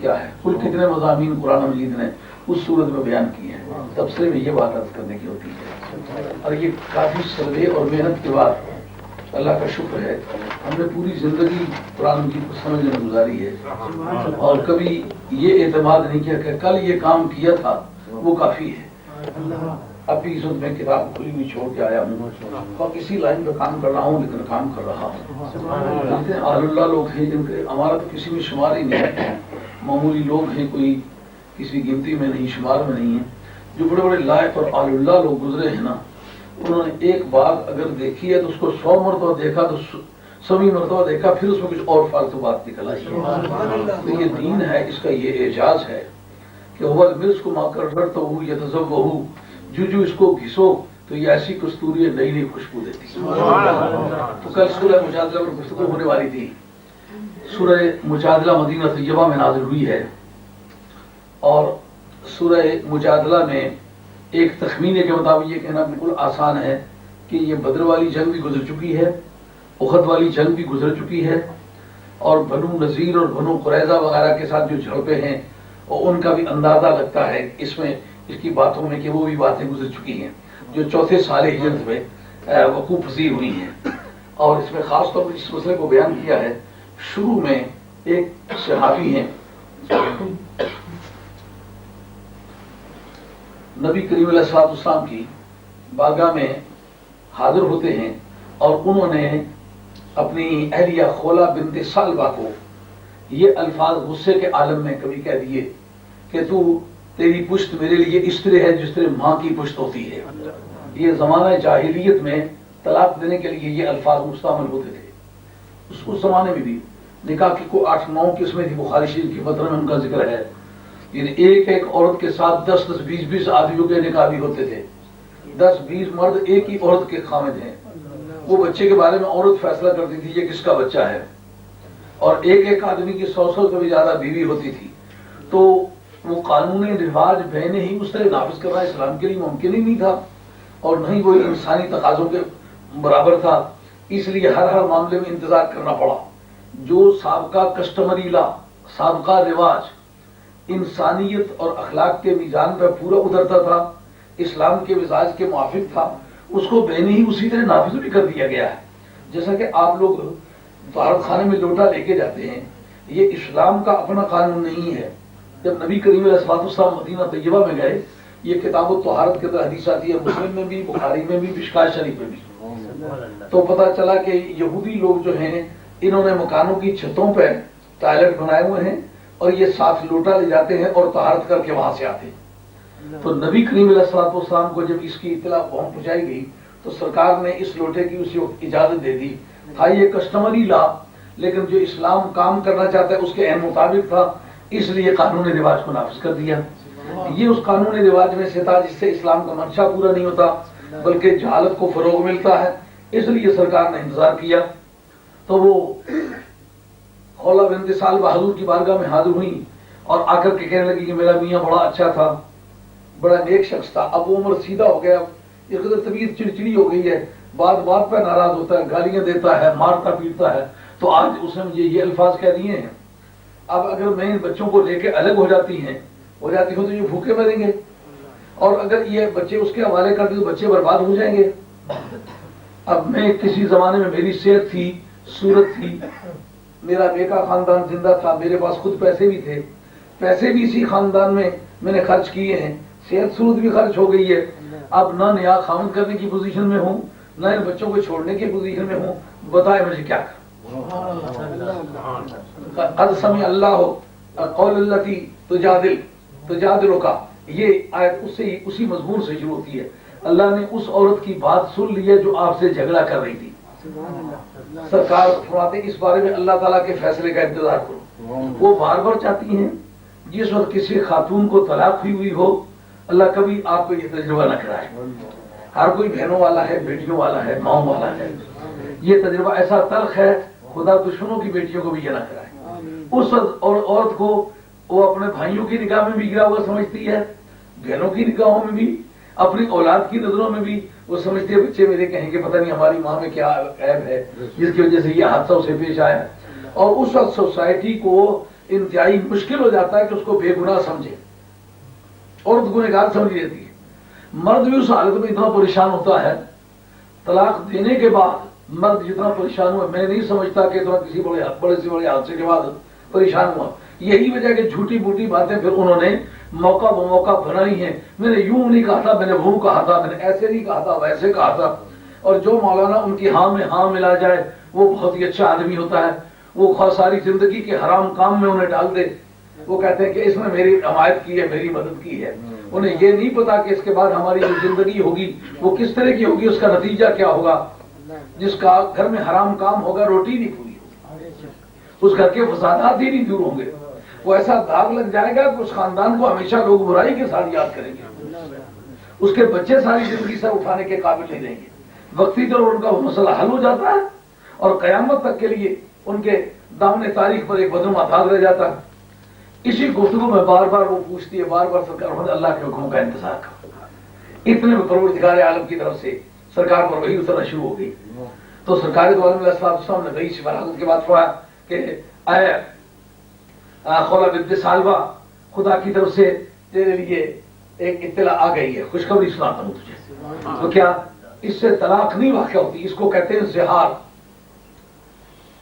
کیا ہے، کل کتنے مضامین قرآن مجید نے اس صورت میں بیان کی ہیں. تبصرے میں یہ بات عرض کرنے کی ہوتی ہے. اور یہ کافی سروے اور محنت کے بعد اللہ کا شکر ہے ہم نے پوری زندگی قرآن مجید کو سمجھنے میں گزاری ہے، اور کبھی یہ اعتماد نہیں کیا کہ کل یہ کام کیا تھا وہ کافی ہے. ابھی اس وقت میں کتاب کھلی ہوئی چھوڑ کے آیا ہوں اور کسی لائن پہ کام کر رہا ہوں، لیکن کام کر رہا ہوں. اہل اللہ لوگ ہیں جن کے ہمارا تو کسی میں شمار ہی نہیں ہے، معمولی لوگ ہیں، کوئی کسی گنتی میں نہیں، شمار میں نہیں ہے. جو بڑے بڑے لائق اور اہل اللہ لوگ گزرے ہیں نا، انہوں نے ایک بات اگر دیکھی ہے تو اس کو 100 مرتبہ دیکھا تو 100ویں مرتبہ دیکھا، پھر اس میں کچھ اور فالتو بات نکل آئی. تو یہ دین ہے، اس کا یہ اعجاز ہے کہ ہوا مرض کو ماں کر ڈرتا ہوں یہ تذب بہو، جو اس کو گھسو تو یہ ایسی کستوری نئی نئی خوشبو دیتی. تو کل سورہ مجادلہ پر گفتگو ہونے والی تھی. سورہ مجادلہ مدینہ طیبہ میں نازل ہوئی ہے، اور سورہ مجادلہ میں ایک تخمینے کے مطابق یہ کہنا بالکل آسان ہے کہ یہ بدر والی جنگ بھی گزر چکی ہے، احد والی جنگ بھی گزر چکی ہے، اور بنو نذیر اور بنو قریظہ وغیرہ کے ساتھ جو جھڑپیں ہیں اور ان کا بھی اندازہ لگتا ہے اس میں، اس کی باتوں میں، کہ وہ بھی باتیں گزر چکی ہیں جو چوتھے سال ہجرت میں وقوع پذیر ہوئی ہیں. اور اس میں خاص طور پر اس مسئلے کو بیان کیا ہے. شروع میں ایک صحابی ہیں، نبی کریم علیہ السلام کی بارگاہ میں حاضر ہوتے ہیں، اور انہوں نے اپنی اہلیہ خولہ بنت ثعلبہ کو یہ الفاظ غصے کے عالم میں کبھی کہہ دیے کہ تیری پشت میرے لیے اس طرح ہے جس طرح ماں کی پشت ہوتی ہے. یہ زمانہ جاہلیت میں طلاق دینے کے لیے یہ الفاظ مستعمل ہوتے تھے. اس زمانے میں بھی نکاح کی کو 8-9 قسمیں تھی. بخاری شریف کی متن میں ان کا ذکر ہے. یعنی ایک عورت کے ساتھ 10-20 آدمیوں کے نکاح بھی ہوتے تھے. 10-20 مرد ایک ہی عورت کے خامد ہیں. وہ بچے کے بارے میں عورت فیصلہ کرتی تھی یہ کس کا بچہ ہے، اور ایک آدمی کی 100 سے بھی زیادہ بیوی ہوتی تھی. تو وہ قانونی رواج بہنے ہی اس طرح نافذ کرنا اسلام کے لیے ممکن ہی نہیں تھا، اور نہ ہی وہ انسانی تقاضوں کے برابر تھا. اس لیے ہر معاملے میں انتظار کرنا پڑا. جو سابقہ کسٹمری لا، سابقہ رواج انسانیت اور اخلاق کے میزان پر پورا اترتا تھا، اسلام کے مزاج کے موافق تھا، اس کو بہنے ہی اسی طرح نافذ بھی کر دیا گیا ہے. جیسا کہ آپ لوگ طہارت خانے میں لوٹا لے کے جاتے ہیں، یہ اسلام کا اپنا قانون نہیں ہے. جب نبی کریم علیہ السلام مدینہ طیبہ میں گئے، یہ کتاب الطہارت کے اندر حدیث آتی ہے، مسلم میں بھی، بخاری میں بھی، مشکوٰۃ شریف میں بھی. تو پتہ چلا کہ یہودی لوگ جو ہیں انہوں نے مکانوں کی چھتوں پہ ٹوائلٹ بنائے ہوئے ہیں، اور یہ ساتھ لوٹا لے جاتے ہیں اور طہارت کر کے وہاں سے آتے ہیں. تو نبی کریم علیہ السلام کو جب اس کی اطلاع پہنچائی گئی تو سرکار نے اس لوٹے کی اسی وقت اجازت دے دی. تھا یہ کسٹمری لا، لیکن جو اسلام کام کرنا چاہتا ہے اس کے عین مطابق تھا، اس لیے قانون رواج کو نافذ کر دیا. یہ اس قانون رواج میں سے تھا جس سے اسلام کا منشا پورا نہیں ہوتا بلکہ جہالت کو فروغ ملتا ہے، اس لیے سرکار نے انتظار کیا. تو وہ خولہ بنت ثعلبہ حضور کی بارگاہ میں حاضر ہوئی اور آ کر کے کہنے لگی کہ میرا میاں بڑا اچھا تھا، بڑا نیک شخص تھا، اب وہ عمر سیدھا ہو گیا، یہ قدر طبیعت چڑچڑی ہو گئی ہے، بات پہ ناراض ہوتا ہے، گالیاں دیتا ہے، مارتا پیٹتا ہے. تو آج اس نے مجھے یہ الفاظ کہہ دیے ہیں. اب اگر میں ان بچوں کو لے کے الگ ہو جاتی ہوں تو یہ بھوکے مریں گے، اور اگر یہ بچے اس کے حوالے کر دیں تو بچے برباد ہو جائیں گے. اب میں کسی زمانے میں میری صحت تھی، صورت تھی، میرا بیکا خاندان زندہ تھا، میرے پاس خود پیسے بھی تھے، پیسے بھی اسی خاندان میں نے خرچ کیے ہیں، صحت صورت بھی خرچ ہو گئی ہے. اب نہ نیا خامن کرنے کی پوزیشن میں ہوں، نہ ان بچوں کو چھوڑنے کی پوزیشن میں ہوں. بتائے مجھے کیا کروں. قد سمع اللہ قول التی تجادلک، یہ آیت اسی مضمون سے شروع ہوتی ہے. اللہ نے اس عورت کی بات سن لی ہے جو آپ سے جھگڑا کر رہی تھی. سرکار فرماتے اس بارے میں اللہ تعالیٰ کے فیصلے کا انتظار کرو. وہ بار بار چاہتی ہیں جس وقت کسی خاتون کو طلاق ہوئی ہو، اللہ کبھی آپ کو یہ تجربہ نہ کرائے. ہر کوئی بہنوں والا ہے، بیٹیوں والا ہے، ماؤں والا ہے. یہ تجربہ ایسا تلخ ہے، خدا دشمنوں کی بیٹیوں کو بھی یہ نہ کرائے. اس وقت اور عورت کو وہ اپنے بھائیوں کی نگاہ میں بھی گرا ہوا سمجھتی ہے، بہنوں کی نگاہوں میں بھی، اپنی اولاد کی نظروں میں بھی. وہ سمجھتی ہے بچے میرے کہیں گے پتہ نہیں ہماری ماں میں کیا عیب ہے جس کی وجہ سے یہ حادثہ اسے پیش آیا. اور اس وقت سوسائٹی کو انتہائی مشکل ہو جاتا ہے کہ اس کو بے گناہ سمجھے، عورت گنہگار سمجھی جاتی ہے۔ مرد بھی اس حالت میں اتنا پریشان ہوتا ہے، طلاق دینے کے بعد مرد جتنا پریشان ہوا میں نہیں سمجھتا کہ اتنا کسی بڑے سے بڑے حادثے کے بعد پریشان ہوا۔ یہی وجہ کہ جھوٹی موٹی باتیں پھر انہوں نے موقع بموقع بنائی ہیں، میں نے یوں نہیں کہا تھا، میں نے وہ کہا تھا، میں نے ایسے نہیں کہا تھا، ویسے کہا تھا۔ اور جو مولانا ان کی ہاں میں ہاں ملا جائے وہ بہت ہی اچھا آدمی ہوتا ہے، وہ ساری زندگی کے حرام کام میں انہیں ڈال دے، وہ کہتے ہیں کہ اس نے میری حمایت کی ہے، میری مدد کی ہے۔ انہیں یہ نہیں پتا کہ اس کے بعد ہماری جو زندگی ہوگی وہ کس طرح کی ہوگی، اس کا نتیجہ کیا ہوگا۔ جس کا گھر میں حرام کام ہوگا روٹی نہیں پوری ہوگی، اس گھر کے فسادات ہی نہیں دور ہوں گے، وہ ایسا داغ لگ جائے گا کہ اس خاندان کو ہمیشہ لوگ برائی کے ساتھ یاد کریں گے، اس کے بچے ساری زندگی سے اٹھانے کے قابل نہیں رہیں گے۔ وقتی طور پر ان کا وہ مسئلہ حل ہو جاتا ہے اور قیامت تک کے لیے ان کے دامن تاریخ پر ایک بدنما داغ رہ جاتا ہے۔ اسی گفتگو میں بار بار وہ پوچھتی ہے، بار بار سرکار اللہ کے حکم کا انتظار کرو۔ اتنے میں پروردگار عالم کی طرف سے سرکار پر وحی اترنا شروع ہو گئی، تو سرکار دو عالم علیہ السلام نے وحی شفاعت کے بعد فرمایا کہ اے خولا بنت سالبہ، خدا کی طرف سے تیرے لیے ایک اطلاع آ گئی ہے، خوشخبری سناتا ہوں تجھے۔ تو کیا اس سے طلاق نہیں واقع ہوتی، اس کو کہتے ہیں زہار۔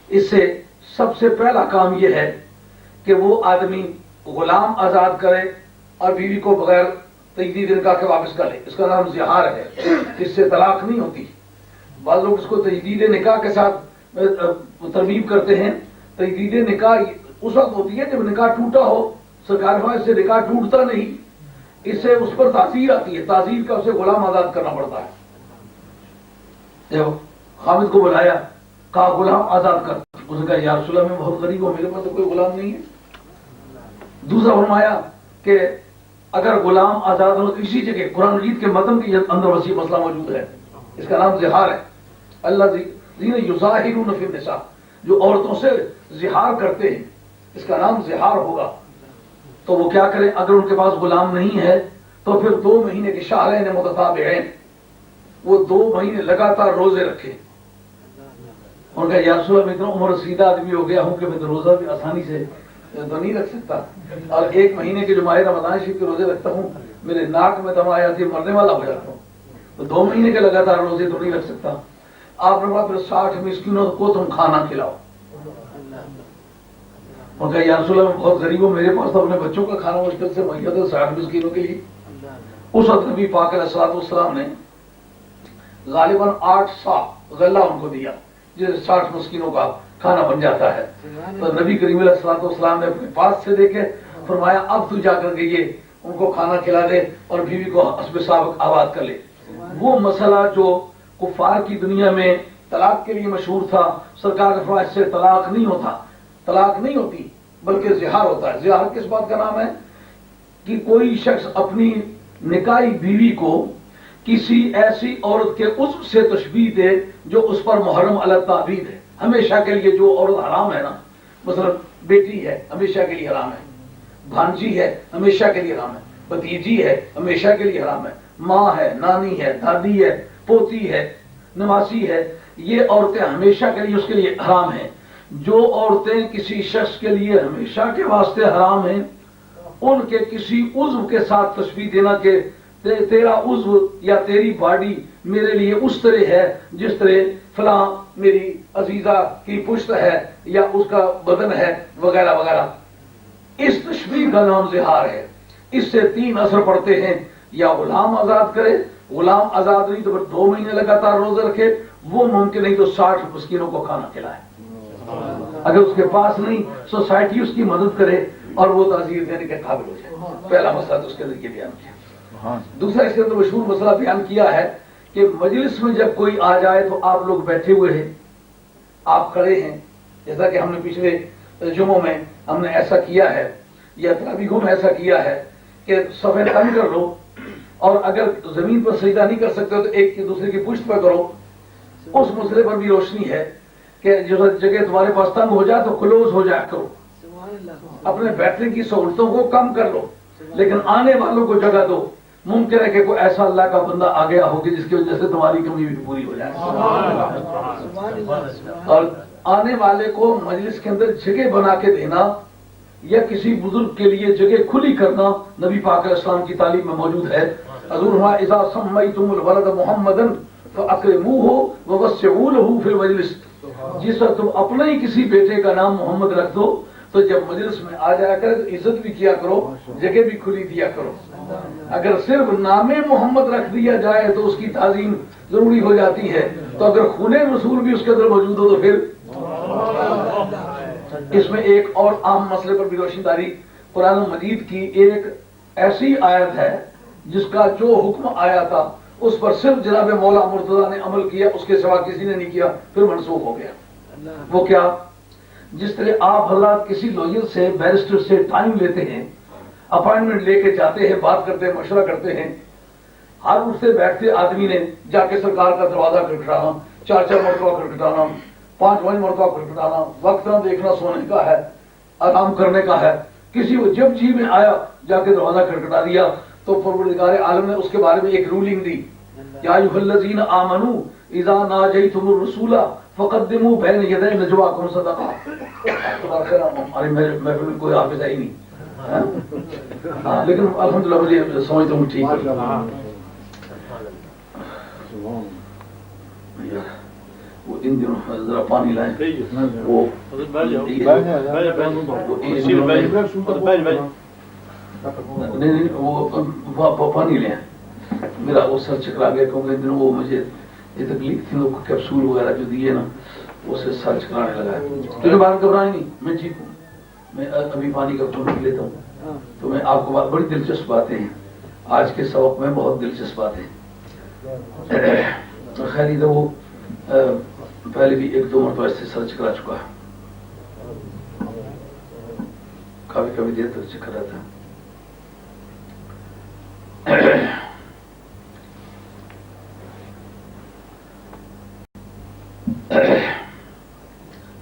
اس سے سب سے پہلا کام یہ ہے کہ وہ آدمی غلام آزاد کرے اور بیوی کو بغیر تجدید نکاح کے واپس کر لے، اس کا نام زہار ہے، اس سے طلاق نہیں ہوتی۔ بعض لوگ اس کو تجدید نکاح کے ساتھ ترغیب کرتے ہیں۔ تجدید نکاح اس وقت ہوتی ہے جب نکاح ٹوٹا ہو، سرکار اس سے نکاح ٹوٹتا نہیں، اس سے اس پر تاثیر آتی ہے، تاثیر کا اسے غلام آزاد کرنا پڑتا ہے۔ جب خامد کو بلایا، کہا غلام آزاد کر، اس نے کہا یا رسول اللہ میں بہت غریب ہوں، میرے پاس تو کوئی غلام نہیں ہے۔ دوسرا فرمایا کہ اگر غلام آزاد ہو، اسی جگہ قرآن مجید کے متن کے اندر وسیع مسئلہ موجود ہے، اس کا نام زہار ہے۔ اللہ الذین یظاہرون فی النساء، جو عورتوں سے زہار کرتے ہیں، اس کا نام زہار ہوگا۔ تو وہ کیا کریں، اگر ان کے پاس غلام نہیں ہے تو پھر 2 مہینے کے شہرین متتابعین، وہ 2 مہینے لگاتار روزے رکھے۔ ان کا یا رسول اللہ میں اتنا عمر رسیدہ آدمی ہو گیا ہوں کہ میں تو روزہ بھی آسانی سے تو نہیں رکھ سکتا، اور 1 مہینے کے جو ماہ رمضان شریف کے روزے رکھتا ہوں میرے ناک میں دم آ جاتی ہے، مرنے والا ہو جاتا ہوں، تو 2 مہینے کے لگاتار روزے تو نہیں رکھ سکتا۔ آپ نے کہا پھر 60 مسکینوں کو تم کھانا کھلاؤ۔ ان کا یا رسول اللہ میں بہت غریب ہوں، میرے پاس تو اپنے بچوں کا کھانا مشکل سے مہیا تھا 60 مسکینوں کے لیے۔ اس وقت نبی پاک علیہ الصلوۃ والسلام نے غالباً 8 سا غلہ ان کو دیا، جس سے 60 مسکینوں کا کھانا بن جاتا ہے۔ تو نبی کریم علیہ الصلوۃ والسلام نے اپنے پاس سے دیکھے، فرمایا اب تو جا کر کے یہ ان کو کھانا کھلا دے اور بیوی کو حسب سابق آباد کر لے۔ وہ مسئلہ جو کفار کی دنیا میں طلاق کے لیے مشہور تھا، سرکار نے فرمایا اس سے طلاق نہیں ہوتا، طلاق نہیں ہوتی بلکہ زہار ہوتا ہے۔ زہار کس بات کا نام ہے کہ کوئی شخص اپنی نکاحی بیوی کو کسی ایسی عورت کے عضو سے تشبیہ دے جو اس پر محرم علی التعبید ہے، ہمیشہ کے لیے جو عورت حرام ہے نا، مثلا بیٹی ہے ہمیشہ کے لیے حرام ہے، بھانجی ہے ہمیشہ کے لیے حرام ہے، بھتیجی ہے ہمیشہ کے لیے حرام ہے، ماں ہے، نانی ہے، دادی ہے، پوتی ہے، نواسی ہے، یہ عورتیں ہمیشہ کے لیے اس کے لیے حرام ہیں۔ جو عورتیں کسی شخص کے لیے ہمیشہ کے واسطے حرام ہیں، ان کے کسی عضو کے ساتھ تشبیہ دینا کہ تیرا عضو یا تیری باڈی میرے لیے اس طرح ہے جس طرح فلاں میری عزیزہ کی پشت ہے یا اس کا بدن ہے وغیرہ وغیرہ، اس تشبیہ کا نام زہار ہے۔ اس سے 3 اثر پڑتے ہیں، یا غلام آزاد کرے، غلام آزاد نہیں تو پھر 2 مہینے لگاتار روزے رکھے، وہ ممکن نہیں تو 60 مسکینوں کو کھانا کھلائے، اگر اس کے پاس نہیں سوسائٹی اس کی مدد کرے اور وہ تعزیر دینے کے قابل ہو جائے۔ پہلا مسئلہ تو اس کے ذریعے بیان کیا۔ دوسرا اس کے اندر مشہور مسئلہ بیان کیا ہے کہ مجلس میں جب کوئی آ جائے تو آپ لوگ بیٹھے ہوئے ہیں، آپ کھڑے ہیں، جیسا کہ ہم نے پچھلے جمعوں میں ہم نے ایسا کیا ہے، یا تراویحوں میں ایسا کیا ہے کہ صفیں تنگ کر لو، اور اگر زمین پر سجدہ نہیں کر سکتے تو ایک دوسرے کی پشت پہ کرو۔ اس مسئلے پر بھی روشنی ہے کہ جو جگہ تمہارے پاس تنگ ہو جائے تو کلوز ہو جایا کرو، اپنے بیٹھنے کی سہولتوں کو کم کر لو، لیکن آنے والوں کو جگہ دو۔ ممکن ہے کہ کوئی ایسا اللہ کا بندہ آ گیا ہوگی جس کی وجہ سے تمہاری کمی بھی پوری ہو جائے، اور آنے والے کو مجلس کے اندر جگہ بنا کے دینا یا کسی بزرگ کے لیے جگہ کھلی کرنا نبی پاک علیہ السلام کی تعلیم میں موجود ہے. حضور اذا سمیتم الولد محمدا فاکرموه ووسعوا له فی المجلس. جس وقت تم اپنے ہی کسی بیٹے کا نام محمد رکھ دو تو جب مجلس میں آ جایا کرے تو عزت بھی کیا کرو, جگہ بھی کھلی دیا کرو. اگر صرف نام محمد رکھ دیا جائے تو اس کی تعظیم ضروری ہو جاتی ہے, تو اگر خون رسول بھی اس کے اندر موجود ہو تو پھر. اس میں ایک اور عام مسئلے پر بھی روشنداری. قرآن مجید کی ایک ایسی آیت ہے جس کا جو حکم آیا تھا اس پر صرف جناب مولا مرتضیٰ نے عمل کیا, اس کے سوا کسی نے نہیں کیا, پھر منسوخ ہو گیا. وہ کیا؟ جس طرح آپ حضرات کسی لوئر سے بیرسٹر سے ٹائم لیتے ہیں, اپائنٹمنٹ لے کے جاتے ہیں, بات کرتے ہیں, مشورہ کرتے ہیں, ہر اٹھتے بیٹھتے آدمی نے جا کے سرکار کا دروازہ کھٹکھٹانا, 4 مرتبہ کھٹکھٹانا, 5 مرتبہ کھٹکھٹانا, وقت نہ دیکھنا سونے کا ہے, آرام کرنے کا ہے. کسی کو جب جی میں آیا جا کے دروازہ کھٹکھٹا دیا تو پروردگار عالم نے اس کے بارے میں ایک رولنگ دی, یا ایھا الذین آمنوا اذا ناجیتم الرسول فقدموا بین یدی نجواکم صدقہ. ہماری محفل میں کوئی حافظ ہے ہی نہیں, لیکن الحمدللہ مجھے سمجھتا ہوں ٹھیک ہے. وہ ان دنوں ذرا پانی لائیں. وہ نہیں وہ پانی لیں. میرا وہ سر چکرا گیا کیونکہ ان دنوں وہ مجھے یہ تکلیف تھی, وہ کیپسول وغیرہ جو دیے نا اسے سر چکرانے لگا ہے. تجھے بات گھبرائیں نہیں, میں ٹھیک ہوں. میں ابھی پانی کا گھونٹ لیتا ہوں. تو میں آپ کو بڑی دلچسپ باتیں ہیں آج کے سبق میں, بہت دلچسپ باتیں. خیر ادھر وہ پہلے بھی 1-2 مرتبہ سے سر چکرا چکا ہے, کبھی کبھی دیر تک چکر رہتا ہے.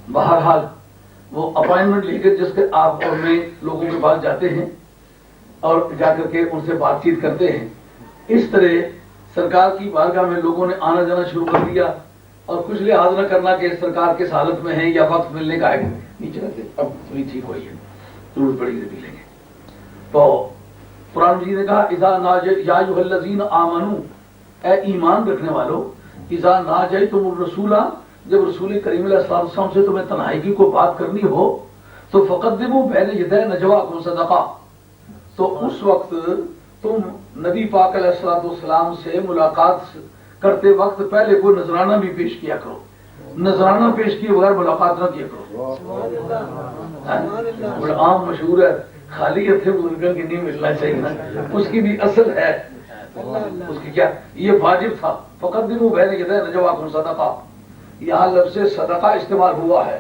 بہرحال وہ اپائنٹمنٹ لے کر جس کے آپ اور میں لوگوں کے پاس جاتے ہیں اور جا کر کے ان سے بات چیت کرتے ہیں, اس طرح سرکار کی بارگاہ میں لوگوں نے آنا جانا شروع کر دیا اور کچھ لحاظ نہ کرنا کہ سرکار کس حالت میں ہیں یا وقت ملنے کا ہے. نیچے رکھتے اب تھوڑی ٹھیک ہوئی ہے, ضرورت پڑی گی لیں گے. تو قرآن مجید نے کہا اذا یا ایھا الذین آمنوا, اے ایمان رکھنے والو, اذا ناجیتم الرسول, جب رسول کریم علیہ السلام سے تمہیں تنہائی کی کوئی بات کرنی ہو تو فقدموا بین یدی نجواکم صدقہ, تو اس وقت تم نبی پاک علیہ السلام سے ملاقات کرتے وقت پہلے کوئی نذرانہ بھی پیش کیا کرو. نذرانہ پیش کیے بغیر ملاقات نہ کیا کرو. بڑا عام مشہور ہے, خالی ہتھے بزرگوں کی نہیں ملنا چاہیے نا, اس کی بھی اصل ہے. اس کی کیا یہ واجب تھا, فقدموا بین یدی نجواکم صدقہ. یہاں لفظ صدقہ استعمال ہوا ہے,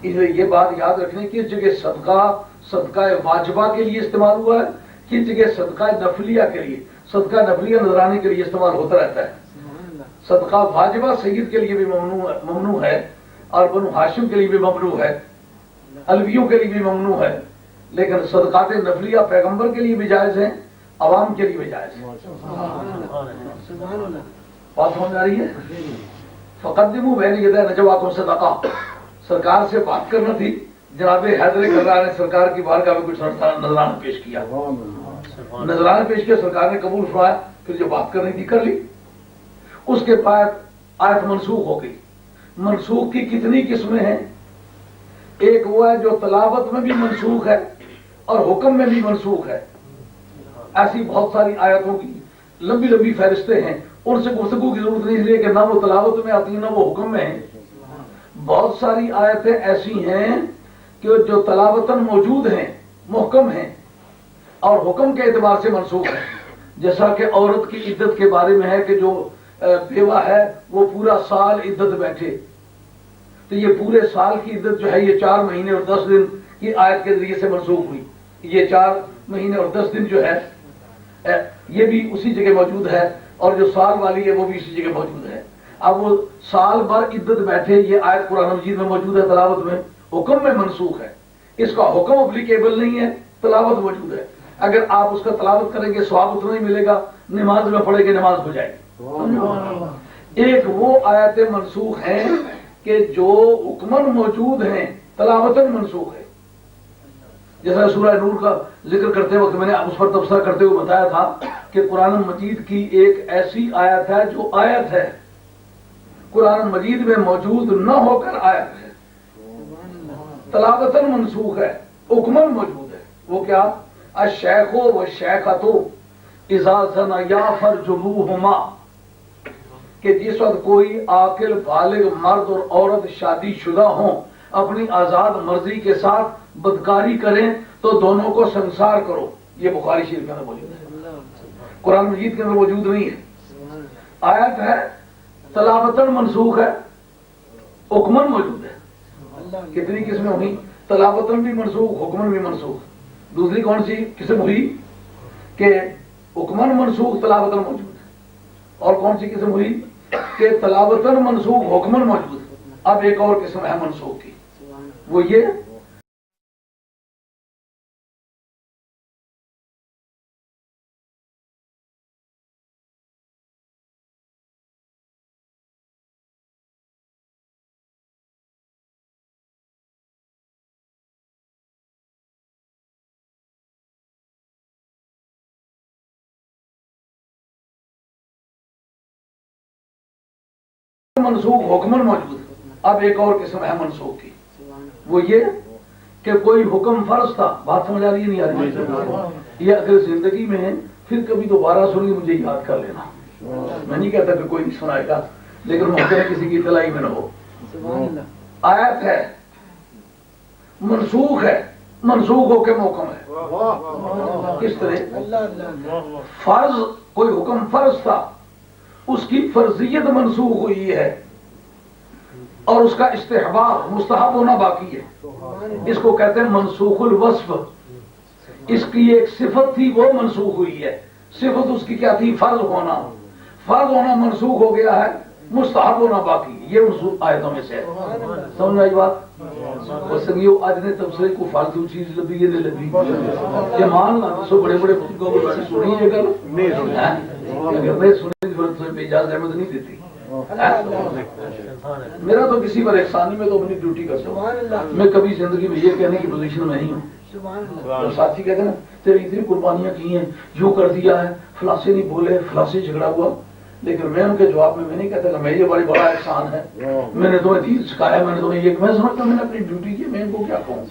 اس لیے یہ بات یاد رکھنے کی جگہ صدقہ واجبہ کے لیے استعمال ہوا ہے, کس جگہ صدقہ نفلیہ کے لیے, صدقہ نفلیہ نذرانے کے لیے استعمال ہوتا رہتا ہے. صدقہ واجبہ سید کے لیے بھی ممنوع ہے اور بنو ہاشم کے لیے بھی ممنوع ہے, علویوں کے لیے بھی ممنوع ہے, لیکن صدقات نفلیہ پیغمبر کے لیے بھی جائز ہیں, عوام کے لیے بھی جائز ہیں. بات سمجھ آ رہی ہے؟ فقدموا بین یدی نجواکم صدقہ. سرکار سے بات کرنا تھی, جناب حیدر کرار نے سرکار کی بارگاہ میں کچھ نذرانہ پیش کیا, نذرانہ پیش کیا, سرکار نے قبول فرمایا, پھر جو بات کرنی تھی کر لی. اس کے بعد آیت منسوخ ہو گئی. منسوخ کی کتنی قسمیں ہیں؟ ایک وہ ہے جو تلاوت میں بھی منسوخ ہے اور حکم میں بھی منسوخ ہے. ایسی بہت ساری آیتوں کی لمبی لمبی فہرستیں ہیں, ان سے گفتگو کی ضرورت نہیں, اس لیے کہ نہ وہ تلاوت میں آتی ہیں نہ وہ حکم میں ہیں. بہت ساری آیتیں ایسی ہیں کہ جو تلاوتاً موجود ہیں, محکم ہیں, اور حکم کے اعتبار سے منسوخ ہے. جیسا کہ عورت کی عدت کے بارے میں ہے کہ جو بیوہ ہے وہ پورا سال عدت بیٹھے, تو یہ پورے سال کی عدت جو ہے یہ 4 مہینے اور 10 دن کی آیت کے ذریعے سے منسوخ ہوئی. یہ 4 مہینے اور 10 دن جو ہے یہ بھی اسی جگہ موجود ہے, اور جو سال والی ہے وہ بھی اسی جگہ موجود ہے. اب وہ سال بھر عدت بیٹھے, یہ آیت قرآن مجید میں موجود ہے, تلاوت میں, حکم میں منسوخ ہے. اس کا حکم اپلیکیبل نہیں ہے, تلاوت موجود ہے. اگر آپ اس کا تلاوت کریں گے ثواب اتنا ہی ملے گا, نماز میں پڑھیں گے نماز ہو جائے گی. ایک وہ آیتیں منسوخ ہیں کہ جو حکمن موجود ہیں, تلاوتاً منسوخ ہے. جیسا سورہ نور کا ذکر کرتے وقت میں نے اس پر تبصرہ کرتے ہوئے بتایا تھا کہ قرآن مجید کی ایک ایسی آیت ہے جو آیت ہے، قرآن مجید میں موجود نہ ہو کر آیت ہے، تلاوتاً منسوخ ہے، حکماً موجود ہے۔ وہ کیا؟ الشیخ والشیخۃ اذا زنیا فرجموہما، کہ جس وقت کوئی عاقل بالغ مرد اور عورت شادی شدہ ہوں اپنی آزاد مرضی کے ساتھ بدکاری کریں تو دونوں کو سنسار کرو۔ یہ بخاری شریف کے اندر موجود ہے، قرآن مجید کے اندر موجود نہیں ہے، آیت ہے، تلاوتاً منسوخ ہے، حکماً موجود ہے۔ کتنی قسمیں ہوئی؟ تلاوتاً بھی منسوخ، حکماً بھی منسوخ۔ دوسری کون سی قسم ہوئی کہ حکماً منسوخ تلاوتاً موجود ہے، اور کون سی قسم ہوئی کہ تلاوتاً منسوخ حکماً موجود ہے۔ اب ایک اور قسم ہے منسوخ کی، وہ یہ منسوخ حکماً موجود ہے۔ اب ایک اور قسم ہے منسوخ کی، وہ یہ کہ کوئی حکم فرض تھا، بات سمجھ آ رہی ہے نہیں آ رہی؟ یہ اگر زندگی میں ہے پھر کبھی دوبارہ سنی مجھے یاد کر لینا، میں نہیں کہتا کہ کوئی نہیں سنائے گا، لیکن ممکن ہے کسی کی اطلاعی میں نہ ہو۔ آیت ہے، منسوخ ہے، منسوخ ہو کے محکم ہے۔ کس طرح؟ فرض، کوئی حکم فرض تھا، اس کی فرضیت منسوخ ہوئی ہے اور اس کا استحباب مستحب ہونا باقی ہے۔ اس کو کہتے ہیں منسوخ الوصف۔ اس کی ایک صفت تھی وہ منسوخ ہوئی ہے، صفت اس کی کیا تھی؟ فرض ہونا، فرض ہونا منسوخ ہو گیا ہے، مستحب ہونا باقی ہے۔ یہ منسوخ آیتوں میں سے ہے، سمجھ آئی بات؟ اور سنگیو آج نے تبصرے کو فالتو چیز لبی یہ لبی یہ مان لا سو بڑے بڑے سنی ہے گل اگر میں سنی پہ اجازت احمد نہیں دیتی۔ میرا تو کسی پر احسانی میں تو اپنی ڈیوٹی کرتا ہوں، میں کبھی زندگی میں یہ کہنے کی پوزیشن میں نہیں ہوں۔ ساتھی کہتے ہیں نا تیری اتنی قربانیاں کی ہیں، یوں کر دیا ہے، فلاں سے نہیں بولے، فلاں سے جھگڑا ہوا، لیکن میں ان کے جواب میں نہیں کہتا کہ میں یہ بڑا احسان ہے، میں نے تمہیں دین سکھایا، میں نے تمہیں یہ، میں سمجھتا ہوں میں نے اپنی ڈیوٹی کی، میں ان کو کیا کہوں؟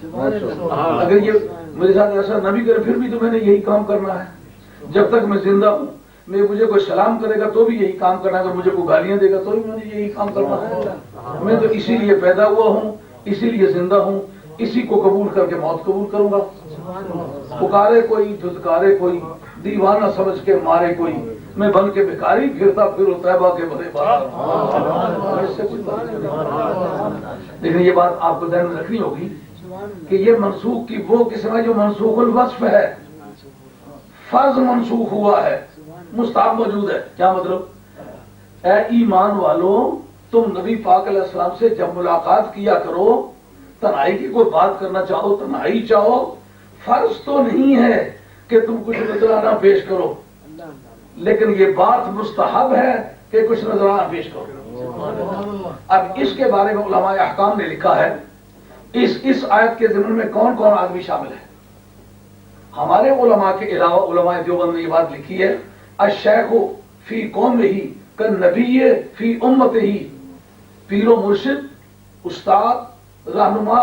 اگر یہ میرے ساتھ ایسا نہ بھی کرے پھر بھی تو میں نے یہی کام کرنا ہے، جب تک میں زندہ ہوں۔ مجھے کوئی سلام کرے گا تو بھی یہی کام کرنا ہے، اگر مجھے کوئی گالیاں دے گا تو بھی میں نے یہی کام کرنا ہے۔ میں تو اسی لیے پیدا ہوا ہوں، اسی لیے زندہ ہوں، اسی کو قبول کر کے موت قبول کروں گا۔ پکارے کوئی، دھتکارے کوئی، دیوانہ سمجھ کے مارے کوئی، میں بن کے بھکاری پھرتا پھر طیبہ کے بھرے بازار۔ لیکن یہ بات آپ کو ذہن میں رکھنی ہوگی کہ یہ منسوخ کی وہ قسم ہے جو منسوخ الوصف ہے، فرض منسوخ ہوا ہے، مستحب موجود ہے۔ کیا مطلب؟ اے ایمان والو، تم نبی پاک علیہ السلام سے جب ملاقات کیا کرو، تنہائی کی کوئی بات کرنا چاہو، تنہائی چاہو، فرض تو نہیں ہے کہ تم کچھ نذرانہ پیش کرو، لیکن یہ بات مستحب ہے کہ کچھ نذرانہ پیش کرو۔ اب اس کے بارے میں علماء احکام نے لکھا ہے، اس آیت کے ضمن میں کون کون آدمی شامل ہے؟ ہمارے علماء کے علاوہ علماء دیوبند نے یہ بات لکھی ہے، الشیخ فی قومہ کالنبی فی امتہ، پیر و مرشد، استاد، رہنما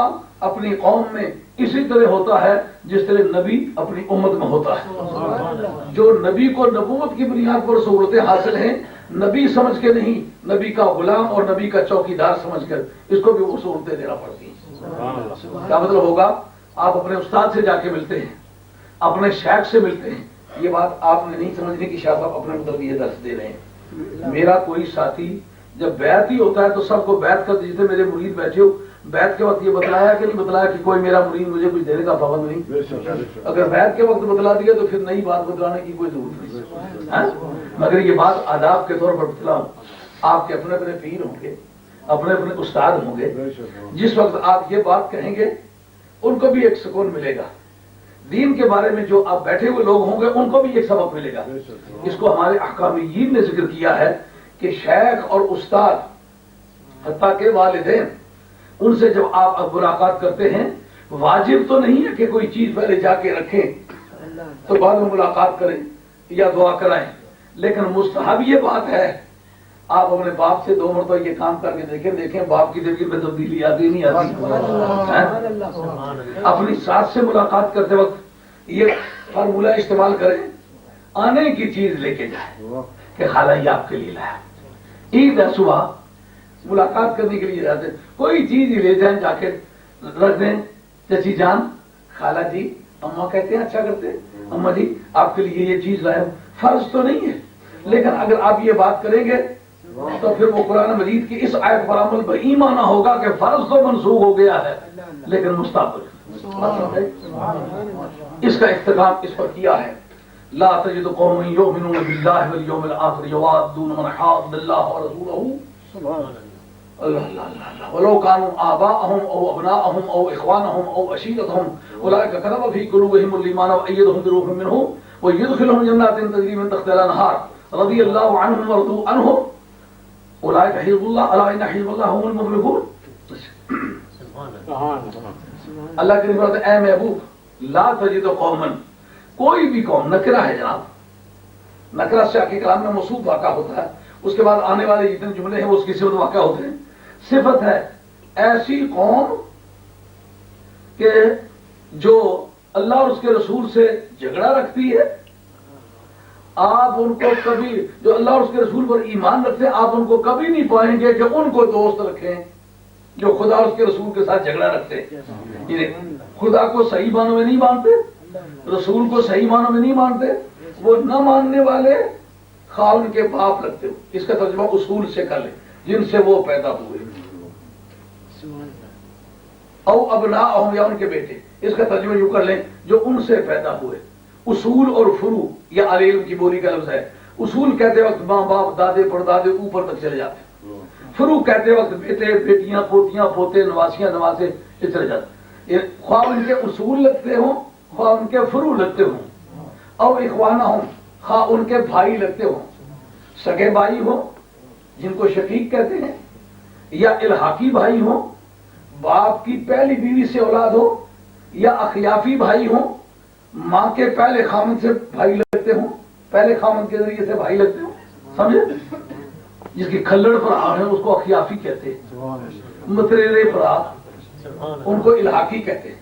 اپنی قوم میں اسی طرح ہوتا ہے جس طرح نبی اپنی امت میں ہوتا ہے۔ جو نبی کو نبوت کی بنیاد پر سہولتیں حاصل ہیں، نبی سمجھ کے نہیں، نبی کا غلام اور نبی کا چوکیدار سمجھ کر اس کو بھی وہ سہولتیں دینا پڑتی ہیں۔ کیا مطلب ہوگا؟ آپ اپنے استاد سے جا کے ملتے ہیں، اپنے شیخ سے ملتے ہیں، یہ بات آپ نے نہیں سمجھنے کی، شاید آپ اپنے مطلب یہ درس دے رہے ہیں۔ میرا کوئی ساتھی جب بیعت ہی ہوتا ہے تو سب کو بیعت کرتے، جتنے میرے مرید بیٹھے ہو، بیعت کے وقت یہ بتلایا کہ نہیں بتلایا کہ کوئی میرا مرید مجھے کچھ دینے کا پابند نہیں؟ اگر بیعت کے وقت بتلا دیا تو پھر نئی بات بتلانے کی کوئی ضرورت نہیں۔ مگر یہ بات آداب کے طور پر بتلاؤں، آپ کے اپنے اپنے پیر ہوں گے، اپنے اپنے استاد ہوں گے، جس وقت آپ یہ بات کہیں گے ان کو بھی ایک سکون ملے گا، دین کے بارے میں جو آپ بیٹھے ہوئے لوگ ہوں گے ان کو بھی ایک سبق ملے گا۔ اس کو ہمارے احکامیین نے ذکر کیا ہے کہ شیخ اور استاد حتیٰ کہ والدین، ان سے جب آپ ملاقات کرتے ہیں، واجب تو نہیں ہے کہ کوئی چیز پہلے جا کے رکھیں تو بعد میں ملاقات کریں یا دعا کرائیں، لیکن مستحب یہ بات ہے آپ اپنے باپ سے 2 مرتبہ یہ کام کر کے دیکھیں باپ کی زندگی میں تبدیلی آتی نہیں آتی. اپنی ساس سے ملاقات کرتے وقت یہ فارمولہ استعمال کریں، آنے کی چیز لے کے جائیں کہ خالہ یہ آپ کے لیے لایا. عید ہے صبح ملاقات کرنے کے لیے جاتے کوئی چیز ہی لے جائیں، جا کے رکھ دیں. چچی جان، خالہ جی، اماں کہتے ہیں اچھا کرتے ہیں، اماں جی آپ کے لیے یہ چیز لایا. فرض تو نہیں ہے، لیکن اگر آپ یہ بات کریں گے تو پھر وہ قرآن مجید کی اس آیت پر عمل بایمان ہوگا کہ فرض تو منسوخ ہو گیا ہے لیکن مستحب. اس کا اختتام اس پر کیا ہے، لا تجد قوما یؤمنون باللہ والیوم الآخر یوادون من حاد اللہ ورسولہ ولو كانوا آباءهم أو أبناءهم أو إخوانهم أو عشيرتهم أولئك كتب في قلوبهم الإيمان وأيدهم بروح منه ويدخلهم جنات تجري من تحتها الأنهار رضي الله عنهم ورضوا عنه أولئك حزب الله ألا إن حزب الله هم المفلحون. اللہ کی فرماتے اے محبوب لا تجد قوما، کوئی بھی قوم، نکرہ ہے جناب، نکرہ سے آخری کلام میں موصوف واقع ہوتا ہے، اس کے بعد آنے والے جتنے جملے ہیں وہ اس کی صفت واقع ہوتے ہیں. صفت ہے ایسی قوم کہ جو اللہ اور اس کے رسول سے جھگڑا رکھتی ہے. آپ ان کو کبھی، جو اللہ اور اس کے رسول پر ایمان رکھتے ہیں، آپ ان کو کبھی نہیں پائیں گے کہ ان کو دوست رکھیں جو خدا اور اس کے رسول کے ساتھ جھگڑا رکھتے ہیں. خدا کو صحیح معنوں میں نہیں مانتے، رسول کو صحیح معنوں میں نہیں مانتے، وہ نہ ماننے والے خواہ ان کے باپ لگتے ہو. اس کا ترجمہ اصول سے کر لیں، جن سے وہ پیدا ہوئے، او ابناءہم یا ان کے بیٹے. اس کا ترجمہ یوں کر لیں جو ان سے پیدا ہوئے. اصول اور فروع یا علم کی بولی کا لفظ ہے. اصول کہتے وقت ماں باپ دادے پردادے اوپر تک چلے جاتے، فروع کہتے وقت بیٹے بیٹیاں پوتیاں پوتے نواسیاں نواسے اس طرح جاتے. خواہ ان کے اصول لگتے ہوں خواہ ان کے فروع لگتے ہوں. او اخوانہم، خواہ ان کے بھائی لگتے ہوں، سگے بھائی ہوں جن کو شقیق کہتے ہیں، یا الحاقی بھائی ہوں، باپ کی پہلی بیوی سے اولاد ہو، یا اخیافی بھائی ہوں، ماں کے پہلے خامن سے بھائی لگتے ہوں، پہلے خامن کے ذریعے سے بھائی لگتے ہوں. سمجھے؟ جس کی کھلڑ پر آڑ ہے اس کو اخیافی کہتے ہیں، متریرے پر آڑ ان کو الحاقی کہتے ہیں.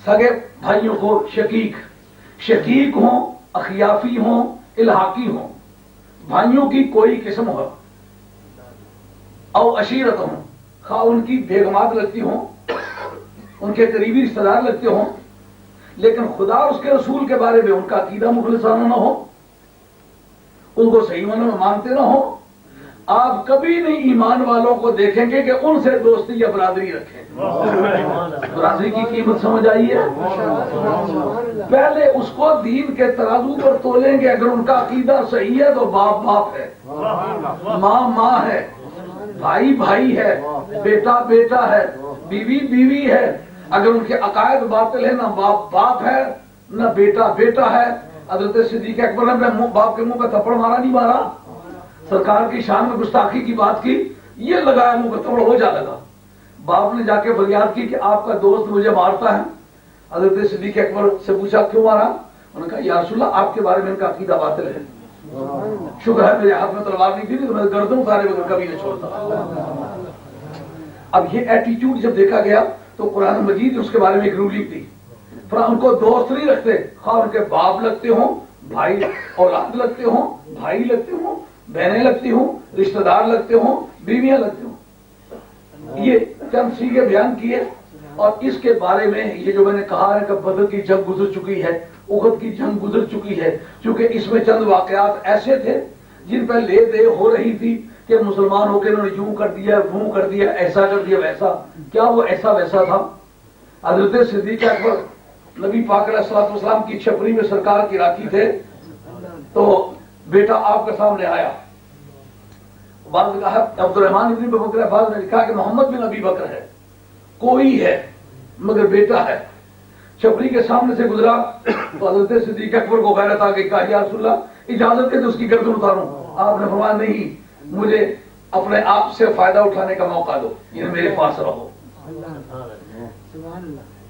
سگے بھائیوں کو شقیق، شقیق ہوں، اخیافی ہوں، الحاقی ہوں، بھائیوں کی کوئی قسم ہو. او عشیرت ہوں، خواہ ان کی بیگمات لگتی ہوں، ان کے قریبی رشتہ دار لگتے ہوں، لیکن خدا اور اس کے رسول کے بارے میں ان کا عقیدہ مخلصانہ نہ ہو، ان کو صحیح معنوں میں مانتے نہ ہو. آپ کبھی نہیں ایمان والوں کو دیکھیں گے کہ ان سے دوستی یا برادری رکھیں. برادری کی قیمت سمجھ آئی ہے؟ پہلے اس کو دین کے ترازو پر تولیں گے. اگر ان کا عقیدہ صحیح ہے تو باپ باپ ہے، ماں ماں ہے، بھائی بھائی ہے، بیٹا بیٹا ہے، بیوی بیوی ہے. اگر ان کے عقائد باطل ہے، نہ باپ باپ ہے نہ بیٹا بیٹا ہے. حضرت صدیق اکبر نے باپ کے منہ پہ تھپڑ مارا نہیں مارا؟ سرکار کی شان میں گستاخی کی بات کی، یہ لگایا منہ پہ تھپڑ، ہو جا لگا. باپ نے جا کے فریاد کی کہ آپ کا دوست مجھے مارتا ہے. حضرت صدیق اکبر سے پوچھا کیوں مارا؟ انہوں نے کہا یا رسول اللہ آپ کے بارے میں ان کا عقیدہ باطل ہے. شکر ہے میرے ہاتھ میں تلوار نہیں تھی تو میں گردن اتارے بغیر کبھی نہیں چھوڑتا. اب یہ ایٹیٹیوڈ جب دیکھا گیا تو قرآن مجید اس کے بارے میں ایک رولنگ تھی. ان کو دوست نہیں رکھتے، خواہ ان کے باپ لگتے ہوں، بھائی اولاد لگتے ہوں، بھائی لگتے ہوں، بہنیں لگتی ہوں، رشتہ دار لگتے ہوں، بیویاں لگتے ہوں. یہ چند سیغے بیان کیے. اور اس کے بارے میں یہ جو میں نے کہا ہے کہ بدر کی جنگ گزر چکی ہے، احد کی جنگ گزر چکی ہے، چونکہ اس میں چند واقعات ایسے تھے جن پہ لے دے ہو رہی تھی کہ مسلمان ہو کے انہوں نے یوں کر دیا وہ کر دیا، ایسا کر دیا ویسا. کیا وہ ایسا ویسا تھا؟ حضرت صدیق اکبر نبی پاک علیہ الصلوۃ والسلام کی چھپری میں سرکار کی راکھی تھے تو بیٹا آپ کے سامنے آیا. بعض نے کہا عبد الرحمن ابن بکر ہے، بعض نے لکھا کہ محمد بن ابی بکر ہے، کوئی ہے مگر بیٹا ہے. چھپری کے سامنے سے گزرا تو حضرت صدیق اکبر کو غیرت آ گئی. کہا یا رسول اللہ اجازت ہے تو اس کی گردن اتاروں. آپ نے فرمایا نہیں، مجھے اپنے آپ سے فائدہ اٹھانے کا موقع دو، یہ میرے پاس رہو.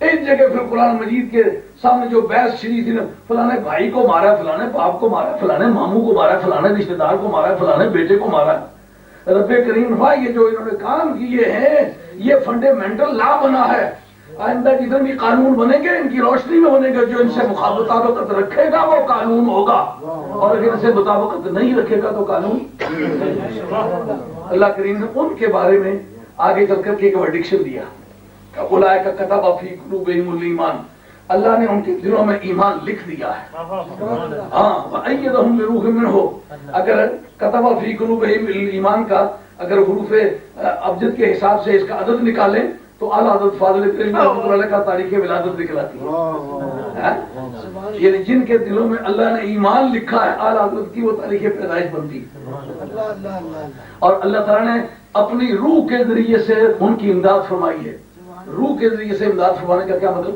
ایک جگہ پھر قرآن مجید کے سامنے جو بحث شری تھی نا، فلانے بھائی کو مارا، فلانے باپ کو مارا، فلانے ماموں کو مارا، فلانے رشتے دار کو مارا، فلانے بیٹے کو مارا. رب کریم یہ جو انہوں نے کام کیے ہیں یہ فنڈامنٹل لا بنا ہے. آئندہ جتنے بھی قانون بنے گے ان کی روشنی میں بنے گا. جو ان سے مطابقت رکھے گا وہ قانون ہوگا، اور اگر ان سے مطابقت نہیں رکھے گا تو قانون. اللہ کریم نے ان کے بارے میں آگے چل کر کے ایک ورڈکشن دیا، اولئک کتب فی قلوبہم الایمان، اللہ نے ان کے دلوں میں ایمان لکھ دیا ہے. ہاں وأیدہم بروح منہ، اگر کتب فی قلوبہم الایمان کا اگر حروف ابجد کے حساب سے اس کا عدد نکالیں تو اعلیٰ عدد فاضل کریم رحمۃ اللہ علیہ کا تاریخ ولادت نکلاتی ہے. یعنی جن کے دلوں میں اللہ نے ایمان لکھا ہے اعلیٰ عدد کی وہ تاریخ پیدائش بنتی ہے. اور اللہ تعالیٰ نے اپنی روح کے ذریعے سے ان کی امداد فرمائی ہے. روح کے ذریعے سے امداد فرمانے کا کیا مطلب؟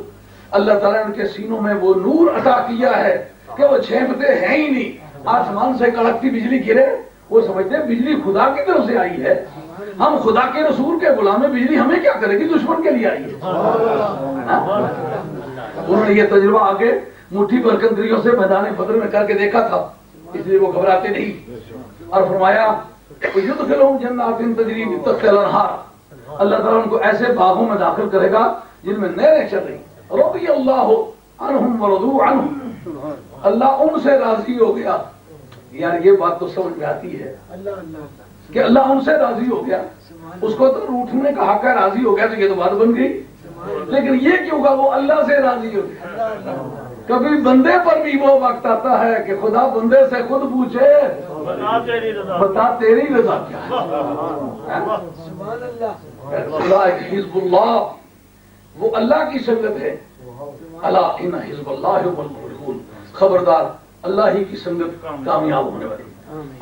اللہ تعالیٰ نے ان کے سینوں میں وہ نور عطا کیا ہے کہ وہ چھینپتے ہیں ہی نہیں. آسمان سے کڑکتی بجلی گرے وہ سمجھتے ہیں بجلی خدا کی طرف سے آئی ہے. ہم خدا کے رسول کے غلام ہیں، بجلی ہمیں کیا کرے گی، دشمن کے لیے آئی ہے. انہوں نے یہ تجربہ آگے مٹھی برکندریوں سے میدان بدر میں کر کے دیکھا تھا، اس لیے وہ گھبراتے نہیں. اور فرمایا یدخلہم جنات تجری من تحتہا الانہار، اللہ تعالیٰ ان کو ایسے باغوں میں داخل کرے گا جن میں نہریں چل رہی. رضی اللہ عنہم ورضوا عنہ، اللہ ان سے راضی ہو گیا. یار یہ بات تو سمجھ میں آتی ہے کہ اللہ ان سے راضی ہو گیا. اس کو تو روٹنے کا حق ہے، راضی ہو گیا تو یہ تو بات بن گئی. لیکن یہ کیوں کہ وہ اللہ سے راضی ہو گیا. کبھی بندے پر بھی وہ وقت آتا ہے کہ خدا بندے سے خود پوچھے بتا تیری رضا کیا ہے. حزب اللہ، وہ اللہ کی سنگت ہے. الا ان حزب اللہ هم المفلحون، خبردار اللہ ہی کی سنگت کامیاب ہونے والی.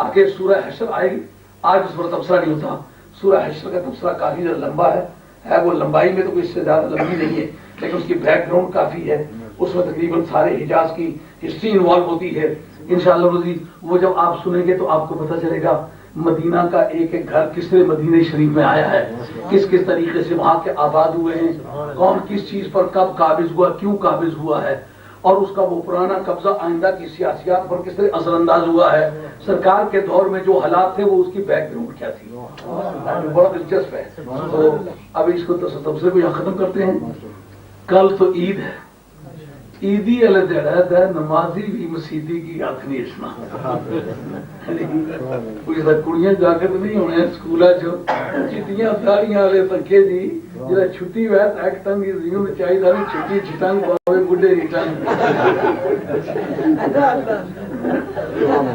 آگے سورہ حشر آئے گی، آج اس پر تبصرہ نہیں ہوتا. سورہ حشر کا تبصرہ کافی لمبا ہے وہ لمبائی میں تو کوئی اس سے زیادہ لمبی نہیں ہے، لیکن اس کی بیک گراؤنڈ کافی ہے. اس میں تقریباً سارے حجاز کی ہسٹری انوالو ہوتی ہے. انشاءاللہ مزید وہ جب آپ سنیں گے تو آپ کو پتہ چلے گا مدینہ کا ایک ایک گھر کس طرح مدینہ شریف میں آیا ہے، کس کس طریقے سے وہاں کے آباد ہوئے ہیں، کون کس چیز پر کب قابض ہوا، کیوں قابض ہوا ہے، اور اس کا وہ پرانا قبضہ آئندہ کی سیاسیات پر کس طرح اثر انداز ہوا ہے. سرکار کے دور میں جو حالات تھے وہ اس کی بیک گراؤنڈ کیا تھی. بڑا دلچسپ ہے. تو اب اس کو تبصرے کو یہاں ختم کرتے ہیں. کل تو عید ہے، عیدی علیہ دیڑت ہے، نمازی بھی مسیدی کی ہاتھ نہیں اسنا. کچھ کڑیاں جا کے تو نہیں ہونے سکولا چٹیاں داڑیاں والے تنکے جی جا چھٹی ہوئے ایک ٹنگ زیوں چاہیے چھٹی چھٹنگ پاوے بڈھے نہیں ٹنگ.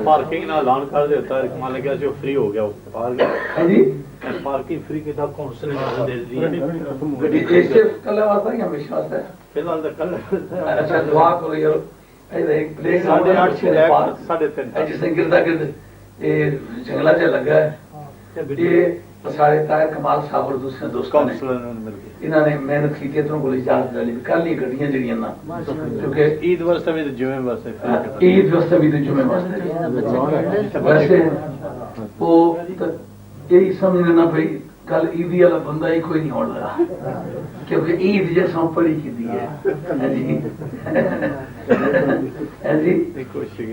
پارکنگ نہ اعلان کر دیتا ہے مان لگا جو فری ہو گیا جی پارکنگ فری کے ساتھ کونسل دے دی ایسے کل آتا ہے ہمیشہ آتا ہے. فی الحال تو کل اچھا دعا کرو یار. ایک پلے جس نے گردا گرد یہ جنگلہ چ لگا ہے، یہ سارے طاہر کمال صاحب اور دوسرے دوستوں نے انہوں نے محنت کی تو کو اجازت ڈالی کل ہی گڈیاں جڑیاں نا کیونکہ عید واسطے بھی جمعے واسطے عید واسطے بھی تو جمعے واسطے. ویسے وہ یہی سمجھ لینا بھائی کل عیدی والا بندہ ہی کوئی نہیں ہونے لگا کیونکہ عید جیسا پڑھی کی ہے.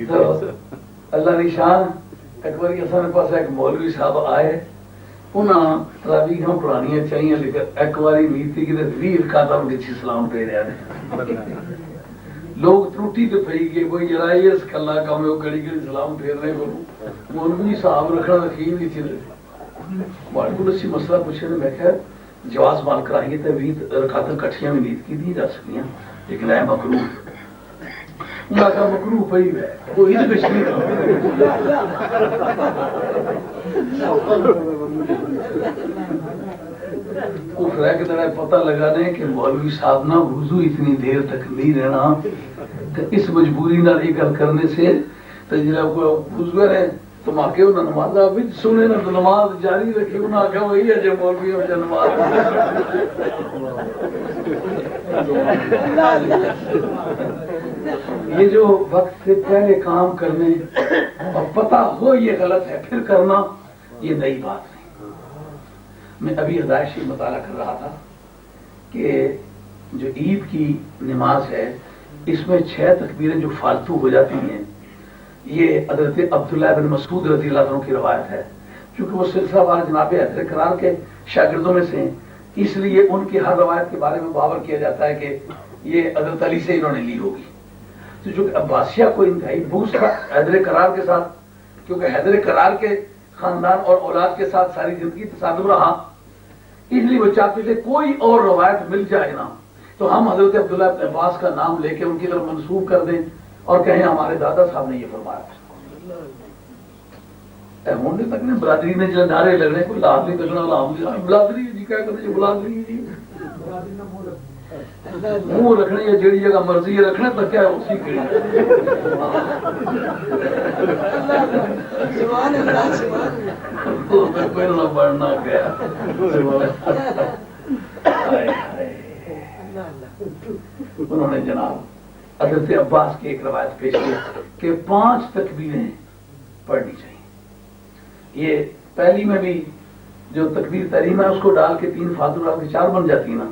تو اللہ نشان ایک بار سارے پاس ایک مولوی صاحب آئے، انہوں تراویح پڑھانیاں چاہیے لیکن ایک باری امید تھی کہ 20 رکعت ان کے سلام پہ رہے ہیں. لوگ تروٹی تو پی گئے کوئی جرا اس کلا کام گڑی گڑی سلام پھیرنے کو مولوی صاحب رکھنا یقین نہیں تھی. ہمارے کو اسی مسئلہ پوچھے میں کہ جواز مال کرائیں گے تو 20 رکعتیں کٹھیاں بھی نیت کی دی جا سکتی ہیں لیکن ہے مکروہ. انہوں کا مکروہ پئی ہے وہ عید کچھ نہیں کفر کے طرح پتہ لگانے کہ مولوی صاحب نہ وضو اتنی دیر تک نہیں رہنا تو اس مجبوری نہ یہ گل کرنے سے تو جا وضو ہے تو ماں کے انہوں نے نماز بھی سنے نہ تو نماز جاری رکھی انہوں نے آخیا وہی ہے جو مولوی ہو جائے نماز. یہ جو وقت سے پہلے کام کرنے اور پتہ ہو یہ غلط ہے پھر کرنا یہ نئی بات نہیں. میں ابھی ہدایشی مطالعہ کر رہا تھا کہ جو عید کی نماز ہے اس میں 6 تکبیریں جو فالتو ہو جاتی ہیں، یہ حضرت عبداللہ بن مسعود رضی اللہ عنہ کی روایت ہے، کیونکہ وہ سلسلہ وار جناب حیدر کرار کے شاگردوں میں سے ہیں، اس لیے ان کی ہر روایت کے بارے میں باور کیا جاتا ہے کہ یہ حضرت علی سے انہوں نے لی ہوگی۔ تو جو عباسیہ کو انتہائی بوس تھا حیدر کرار کے ساتھ، کیونکہ حیدر کرار کے خاندان اور اولاد کے ساتھ ساری زندگی تصادم رہا، اس لیے وہ چاہتے تھے کوئی اور روایت مل جائے نا تو ہم حضرت عبداللہ بن عباس کا نام لے کے ان کی طرف منسوب کر دیں اور کہیں ہمارے دادا صاحب نے یہ فرمایا تھا۔ ہونے تک نے برادری نے جو نعرے لگنے کو لادری کرنا برادری جی کیا کرتے جی برادری جی منہ رکھنے یا جیڑی جگہ مرضی ہے رکھنے تک کیا اسی کے بڑھنا گیا۔ انہوں نے جناب حضرت عباس کی ایک روایت پیش کی کہ 5 تکبیریں پڑھنی چاہیے۔ یہ پہلی میں بھی جو تکبیر تحریمہ ہے اس کو ڈال کے 3 فالتو ڈال کے 4 بن جاتی نا،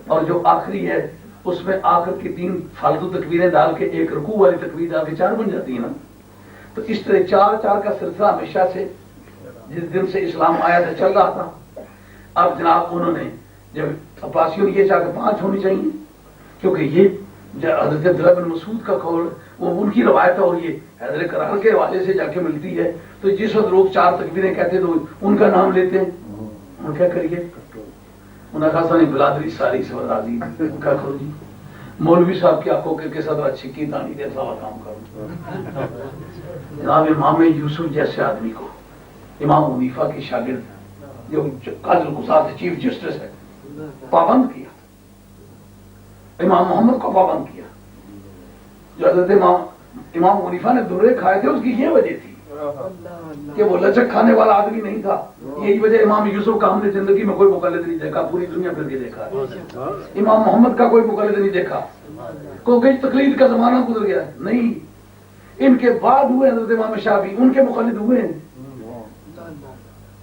اور جو آخری ہے اس میں آخر کی 3 فالتو تکبیریں ڈال کے 1 رکوع والی تکبیر ڈال کے 4 بن جاتی ہے نا۔ تو اس طرح 4 کا سلسلہ ہمیشہ سے جس دن سے اسلام آیا تھا چل رہا تھا۔ اب جناب انہوں نے جب عباسیوں نے یہ چاہ کے 5 ہونی چاہیے، کیونکہ یہ حضرت عبداللہ بن مسعود کا قول وہ ان کی روایت ہے اور یہ حیدر کرار کے حوالے سے جا کے ملتی ہے، تو جس وقت لوگ 4 تکبیریں کہتے تو ان کا نام لیتے ہیں، ہم کیا کریے؟ انہوں نے کہا سانی بلادری ساری سے راضی کیا کرو جی، مولوی صاحب کی آنکھوں کے ساتھ اچھی کی دانی دے سوا کام کرو۔ جناب امام یوسف جیسے آدمی کو امام حنیفہ کی شاگرد جو قاضی القضات چیف جسٹس ہے پابند کیا، امام محمد کو پابند کیا۔ جو حضرت امام حنیفہ نے درے کھائے تھے اس کی یہ وجہ تھی کہ وہ لچک کھانے والا آدمی نہیں تھا، یہی وجہ امام یوسف کا ہم نے زندگی میں کوئی مقلد نہیں دیکھا، پوری دنیا پھر کے دیکھا۔ امام محمد کا کوئی مقلد نہیں دیکھا، کوئی تقلید کا زمانہ گزر گیا نہیں، ان کے بعد ہوئے حضرت امام شافعی ان کے مقلد ہوئے ہیں۔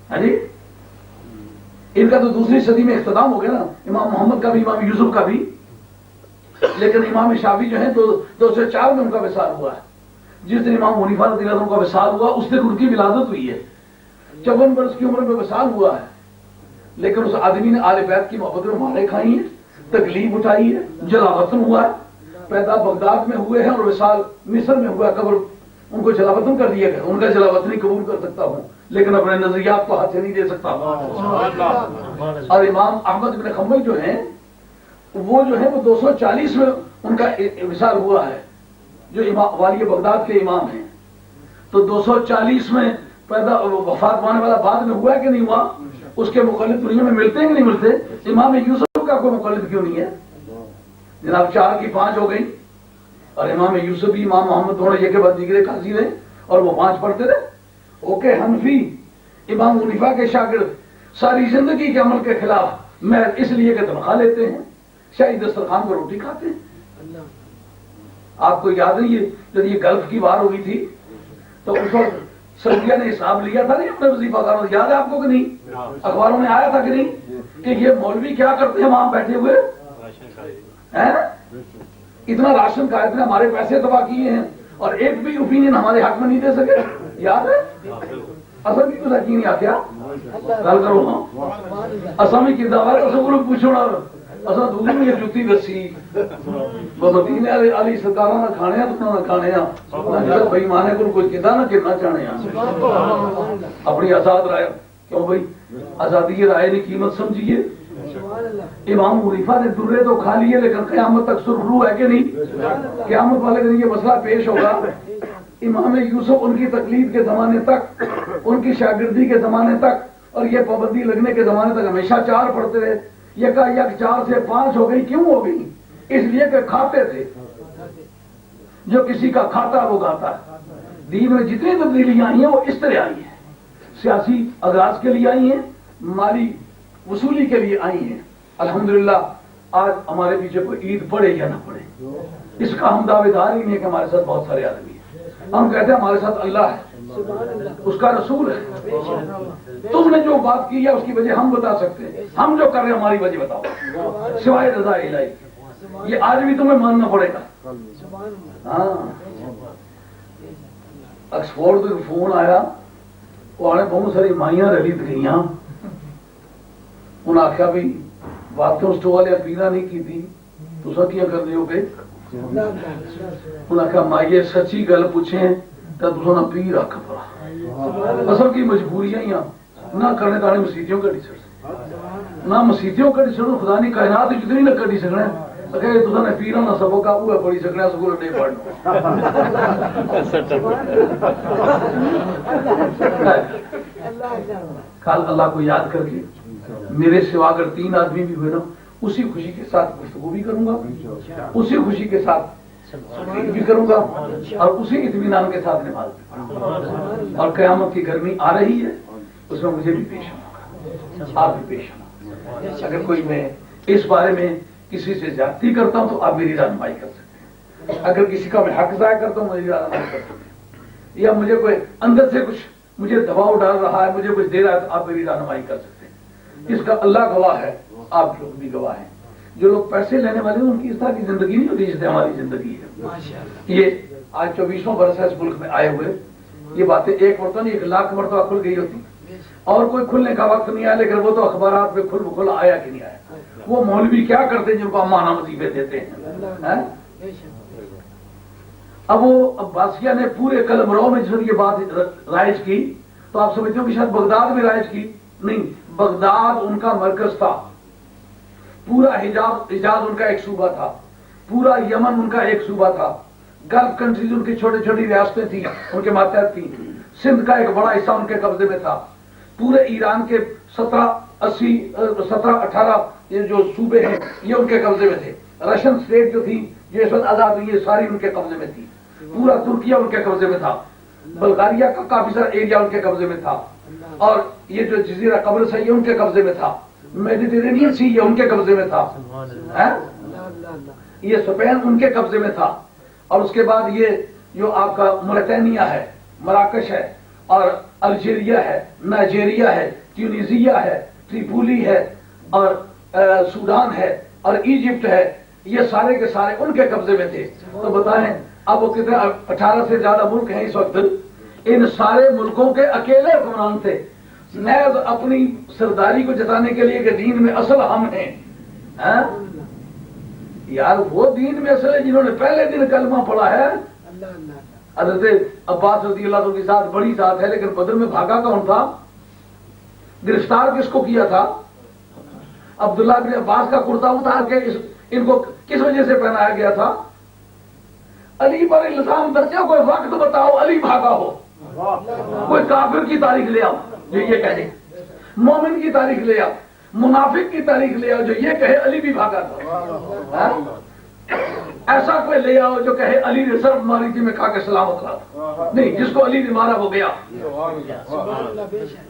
ہاں جی، ان کا تو دوسری صدی میں اختتام ہو گیا نا، امام محمد کا بھی امام یوسف کا بھی، لیکن امام شافعی جو ہے 204 میں ان کا وصال ہوا ہے۔ جس دن امام حنیفہ رضی اللہ عنہ کا وصال ہوا اس دن ان کی ولادت ہوئی ہے، 54 برس کی عمر میں وصال ہوا ہے، لیکن اس آدمی نے آل بیت کی محبت میں مارے کھائی ہیں، تکلیف اٹھائی ہے، جلا وطن ہوا ہے، پیدا بغداد میں ہوئے ہیں اور وصال مصر میں ہوا ہے، قبر ان کو جلا وطن کر دیا گیا۔ ان کا جلا وطنی قبول کر سکتا ہوں لیکن اپنے نظریات کو ہاتھ سے نہیں دے سکتا۔ اور امام احمد بن حنبل جو ہیں وہ جو ہے وہ 240 میں ان کا وصال ہوا ہے، جو امام والی بغداد کے امام ہیں، تو 240 میں پیدا وفات پانے والا بعد میں ہوا ہے کہ نہیں ہوا؟ اس کے مقلد دنیا میں ملتے ہیں کہ نہیں ملتے؟ امام یوسف کا کوئی مقلد کیوں نہیں ہے؟ جناب 4 کی 5 ہو گئی، اور امام یوسف بھی امام محمد دونوں یہ کے بعد دیگرے قاضی رہے اور وہ 5 پڑھتے رہے۔ اوکے، حنفی امام حنیفہ کے شاگرد ساری زندگی کے عمل کے خلاف میں اس لیے کہ تنخواہ لیتے ہیں، شاہی دسترخوان پر روٹی کھاتے ہیں۔ آپ کو یاد نہیں ہے جب یہ گلف کی وار ہوئی تھی تو اس وقت سعودیہ نے حساب لیا تھا نہیں اپنے وظیفہ کاروں، یاد ہے آپ کو کہ نہیں؟ اخباروں میں آیا تھا کہ نہیں کہ یہ مولوی کیا کرتے ہیں وہاں بیٹھے ہوئے ہیں؟ اتنا راشن کا اتنے ہمارے پیسے تباہ کیے ہیں اور ایک بھی اوپینین ہمارے حق میں نہیں دے سکے، یاد ہے؟ اصل بھی تو یقین آ کیا گل کرو نا اصل کی دعوی اصل پوچھو نا اصل دوسری میں یہ جتی دسی مدینے علی سرکار نہ کھانے تو نہ کھانے بھائی مانے کو کوئی کدا نہ کرنا چاہنے اپنی آزاد رائے کیوں بھائی آزادی رائے کی قیمت سمجھیے۔ امام حنیفہ نے درے تو کھا لیے لیکن قیامت تک سرخرو ہے کہ نہیں؟ قیامت والے دن یہ مسئلہ پیش ہوگا۔ امام یوسف ان کی تقلید کے زمانے تک، ان کی شاگردی کے زمانے تک اور یہ پابندی لگنے کے زمانے تک ہمیشہ 4 پڑھتے رہے، یک 4 سے 5 ہو گئی۔ کیوں ہو گئی؟ اس لیے کہ کھاتے تھے، جو کسی کا کھاتا وہ گاتا ہے۔ دین میں جتنی تبدیلیاں آئی ہیں وہ اس طرح آئی ہیں، سیاسی اغراض کے لیے آئی ہیں، مالی وصولی کے لیے آئی ہیں۔ الحمدللہ آج ہمارے پیچھے کوئی عید پڑے یا نہ پڑے اس کا ہم دعوے دار ہی نہیں کہ ہمارے ساتھ بہت سارے آدمی ہیں۔ ہم کہتے ہیں ہمارے ساتھ اللہ ہے، اس کا رسول ہے. تم نے جو بات کی ہے اس کی وجہ ہم بتا سکتے ہیں. ہم جو کر رہے ہیں ہماری وجہ بتاؤ سوائے رضا الہی. یہ آج بھی تمہیں ماننا پڑے گا. ہاں آکسفورڈ تو فون آیا وہ آنے بہت ساری مائیاں رلی گئی. انہیں آخیا بھی بات تو اس والے پینا نہیں کی تھی تو کیا کر دیو گے. انہیں آخیا مائیے سچی گل پوچھیں تو نہ پی رکھ پڑا. اصل کی مجبوریاں ہی نہ کرنے دانے مسیتوں کٹی سکتے نہ مسیتوں کٹی سکتے. خدا نہیں کائنات جتنی نہ کٹی سکنا نے پیرا نہ سبو کا وہ پڑھی سکنا سکول نہیں پڑھنا. کل اللہ کو یاد کر کے میرے سوا اگر 3 آدمی بھی ہوئے نا اسی خوشی کے ساتھ گفتگو بھی کروں گا, اسی خوشی کے ساتھ بھی کروں گا اور اسی اطمینان کے ساتھ نماز بھی پڑھوں گا. اور قیامت کی گرمی آ رہی ہے اس میں مجھے بھی پیش ہونا ہوگا, آپ بھی پیش ہونا. اگر کوئی میں اس بارے میں کسی سے زیادتی کرتا ہوں تو آپ میری رہنمائی کر سکتے ہیں. اگر کسی کا میں حق ضائع کرتا ہوں میری رہنمائی کر سکتے ہیں. یا مجھے کوئی اندر سے کچھ مجھے دباؤ ڈال رہا ہے مجھے کچھ دے رہا ہے تو آپ میری رہنمائی کر سکتے ہیں. اس کا اللہ گواہ ہے, آپ لوگ بھی گواہ ہیں. جو لوگ پیسے لینے والے ہیں ان کی اس طرح کی زندگی نہیں ہوتی جیسے ہماری زندگی ہے. یہ آج 24واں برس ہے اس ملک میں آئے ہوئے. یہ باتیں ایک مرتبہ نہیں 1,00,000 مرتبہ کھل گئی ہوتی اور کوئی کھلنے کا وقت نہیں آیا. لیکن وہ تو اخبارات میں کھل بکھل آیا کہ نہیں آیا. وہ مولوی کیا کرتے ہیں جن کو مانا وظیفے دیتے ہیں. اب وہ عباسیہ نے پورے قلمرو میں جب یہ بات رائج کی تو آپ سمجھتے ہو کہ شاید بغداد میں رائج کی نہیں. بغداد ان کا مرکز تھا. پورا حجاز ان کا ایک صوبہ تھا. پورا یمن ان کا ایک صوبہ تھا. گلف کنٹریز ان کی چھوٹی چھوٹی ریاستیں تھیں ان کے ماتحت تھیں. سندھ کا ایک بڑا حصہ ان کے قبضے میں تھا. پورے ایران کے 17-18 یہ جو صوبے ہیں یہ ان کے قبضے میں تھے. رشین اسٹیٹ جو تھی یہ اس وقت آزاد ہوئی ہے ساری ان کے قبضے میں تھی. پورا ترکیہ ان کے قبضے میں تھا. بلغاریہ کا کافی سارا ایریا ان کے قبضے میں تھا. اور یہ جو جزیرہ قبرص ہے یہ ان کے قبضے میں تھا. میڈیٹرینین سی یہ ان کے قبضے میں تھا. یہ اسپین ان کے قبضے میں تھا. اور اس کے بعد یہ جو آپ کا موریٹانیہ ہے, مراکش ہے, اور الجیریا ہے, نائجیریا ہے, ٹیونیزیا ہے, ٹریپولی ہے, اور سوڈان ہے, اور ایجپٹ ہے. یہ سارے کے سارے ان کے قبضے میں تھے. تو بتائیں اب وہ کتنے 18 سے زیادہ ملک ہیں اس وقت. ان سارے ملکوں کے اکیلے حکمران تھے. نیز اپنی سرداری کو جتانے کے لیے کہ دین میں اصل ہم ہیں. یار وہ دین میں اصل ہے جنہوں نے پہلے دن کلمہ پڑھا ہے. حضرت عباس رضی اللہ عنہ کی ذات بڑی ذات ہے لیکن بدر میں بھاگا کون تھا؟ گرفتار کس کو کیا تھا؟ عبداللہ بن عباس کا کرتا اتار کے ان کو کس وجہ سے پہنایا گیا تھا؟ علی پر الزام درجہ. کوئی وقت بتاؤ علی بھاگا ہو. کوئی کافر کی تاریخ لے آؤ جو یہ کہے, مومن کی تاریخ لے آؤ, منافق کی تاریخ لے آؤ جو یہ کہے علی بھی بھاگا تھا. ایسا کوئی لے آؤ جو کہے علی نے صرف ماری تھی میں کھا کے سلامت رہا تھا. نہیں, جس کو علی نے مارا وہ گیا.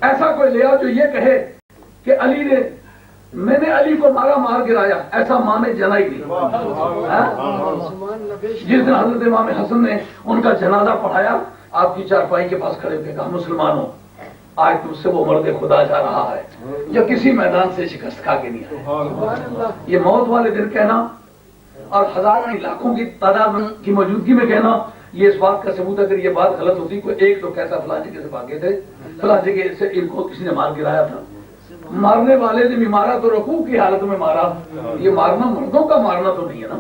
ایسا کوئی لے آؤ جو یہ کہے کہ علی نے میں نے علی کو مارا مار گرایا. ایسا ماں نے جنا ہی نہیں. جس دن حضرت امام حسن نے ان کا جنازہ پڑھایا آپ کی چارپائی کے پاس کھڑے ہوئے کہا مسلمانوں آج تم سے وہ مرد خدا جا رہا ہے جو کسی میدان سے شکست کھا کے نہیں آیا. یہ موت والے دن کہنا اور ہزاروں لاکھوں کی تعداد کی موجودگی میں کہنا یہ اس بات کا ثبوت ہے. اگر یہ بات غلط ہوتی کوئی ایک تو کہتا فلاں جگہ سے بھاگے تھے, فلاں جگہ سے ان کو کسی نے مار گرایا تھا. مارنے والے نے بھی مارا تو رکوع کی حالت میں مارا. یہ مارنا مردوں کا مارنا تو نہیں ہے نا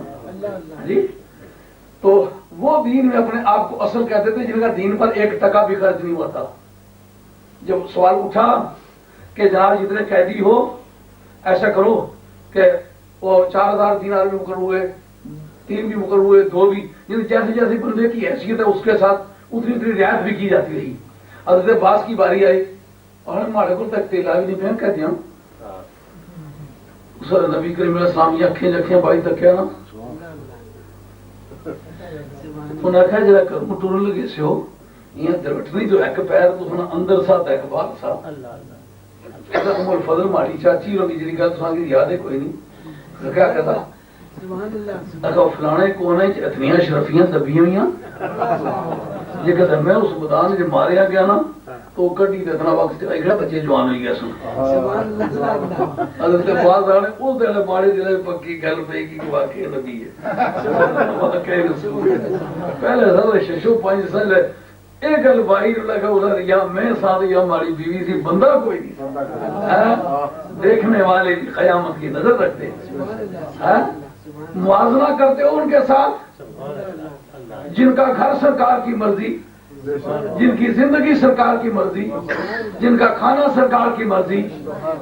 جی. تو وہ دین میں اپنے آپ کو اصل کہتے تھے جن کا دین پر 1 ٹکا بھی خرچ نہیں ہوا تھا. جب سوال اٹھا کہ جناب جتنے قیدی ہو ایسا کرو کہ وہ 4,000 دینار بھی مقرر ہوئے, 3 بھی مقرر ہوئے, 2 بھی, یعنی جیسے جیسے بندے کی حیثیت ہے اس کے ساتھ اتنی رعایت بھی کی جاتی رہی. حضرت عباس کی باری آئی اور ہمارے کو تک تیلا بھی نہیں پہن کہتے ہیں نبی کریم علیہ السلام یہ اکھیں بائی تک کیا نا انہیں آخیا جا کرم ٹرن لگے سے ہو یہ درگٹنی جو ایک پیر تو اندر سا ایک باہر سا. عمر فضل ماڑی چاچی ہوگی جی گل تو یاد ہے کوئی نہیں. کیا کہتا فلانے کونے اتنی شرفیاں دبی ہوئی یہ کہتے میں اس میدان جو ماریا گیا نا تو کٹی اتنا وقت بچے جوان ہوئی گیا سن حضرت باز آنے اس دن ماڑے دل پکی گل پی کہ واقعی نبی ہے پہلے سر ششو 5 سال ایک گل بھائی لگا یا میں ساتھ یا ہماری بیوی تھی بندہ کوئی نہیں دیکھنے والے بھی قیامت کی نظر رکھتے موازنہ کرتے ہو ان کے ساتھ جن کا گھر سرکار کی مرضی، جن کی زندگی سرکار کی مرضی، جن کا کھانا سرکار کی مرضی،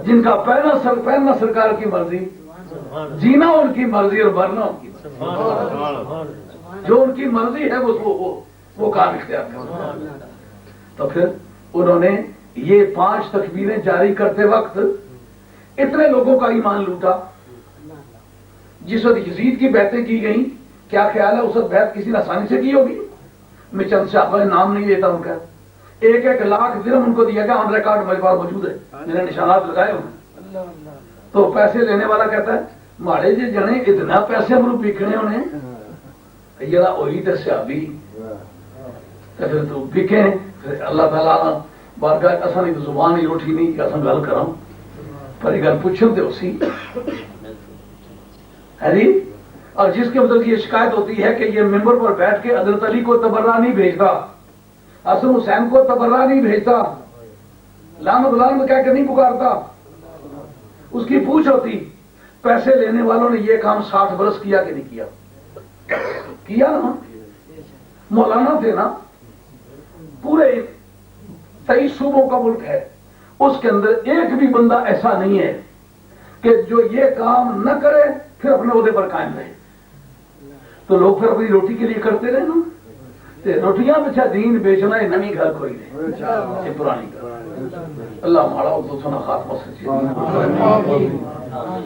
جن کا پہننا سرکار کی مرضی، جینا ان کی مرضی اور مرنا ان کی مرضی، جو ان کی مرضی ہے وہ کام اختیار کرنا۔ تو پھر انہوں نے یہ 5 تکبیریں جاری کرتے وقت اتنے لوگوں کا ایمان لوٹا۔ جس وقت یزید کی بیعتیں کی گئیں، کیا خیال ہے اس وقت بیعت کسی نے آسانی سے کی ہوگی؟ میں چند صحابہ نام نہیں لیتا ان کا، 1 لاکھ درہم ان کو دیا گیا، آن ریکارڈ میرے پاس موجود ہے، میں نے نشانات لگائے ہوئے۔ تو پیسے لینے والا کہتا ہے ماڑے جی جنے اتنا پیسے ہم بکنے انہیں یہ وہی تو صحابی پھر تو بکے۔ پھر اللہ تعالیٰ بارگاہ اصل نہیں تو زبان ہی اٹھی نہیں کہ اصل گل کروں پر یہ گل پوچھن تو اسی ہے جی۔ اور جس کے مطلب یہ شکایت ہوتی ہے کہ یہ ممبر پر بیٹھ کے حضرت علی کو تبرہ نہیں بھیجتا، حسن حسین کو تبرہ نہیں بھیجتا، لعنت لعنت کہہ کے نہیں پکارتا، اس کی پوچھ ہوتی پیسے لینے والوں نے یہ کام 60 برس کیا کہ نہیں کیا نا؟ مولانا تھے نا، پورے 23 صوبوں کا ملک ہے، اس کے اندر ایک بھی بندہ ایسا نہیں ہے کہ جو یہ کام نہ کرے پھر اپنے عہدے پر قائم رہے۔ تو لوگ پھر اپنی روٹی کے لیے کرتے رہے نا، روٹیاں بچا دین بیچنا ہے، نئی گھر کھوئی رہے یہ پرانی گھر۔ اللہ ماڑا تو سنا خاتمہ سچی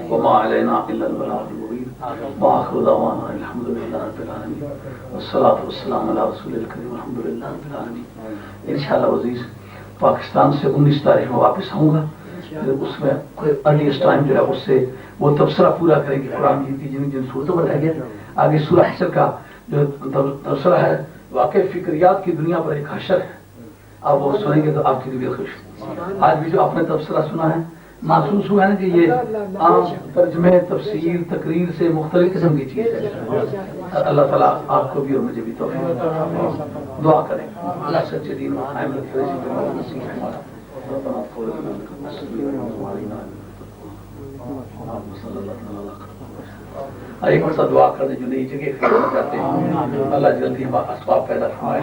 وما علینا الا البلاغ المبین وآخر دعوانا الحمدللہ رب العالمین والصلاة والسلام علی رسول الکریم الحمدللہ رب العالمین۔ انشاءاللہ عزیز پاکستان سے 19 تاریخ میں واپس آؤں گا، اس میں کوئی ارلیسٹ ٹائم جو ہے اس سے وہ تبصرہ پورا کریں گے قرآن کی جن صورتوں پر رہ گیا۔ آگے سورہ حشر کا جو تبصرہ ہے واقعی فکریات کی دنیا پر ایک حشر ہے، آپ وہ سنیں گے تو آپ کی طبیعت خوش۔ آج بھی جو آپ نے تبصرہ سنا ہے محسوس ہوا ہے نا کہ یہ عام ترجمے تفسیر تقریر سے مختلف قسم کی چیز ہے۔ اللہ تعالیٰ آپ کو بھی اور مجھے بھی توفیق عطا۔ دعا کریں اللہ سچے دین میں قائم رکھے۔ ایک مرتبہ دعا کر دیں جو نئی جگہ خریدنا چاہتے ہیں، اللہ جلدی اسباب پیدا فرمائے۔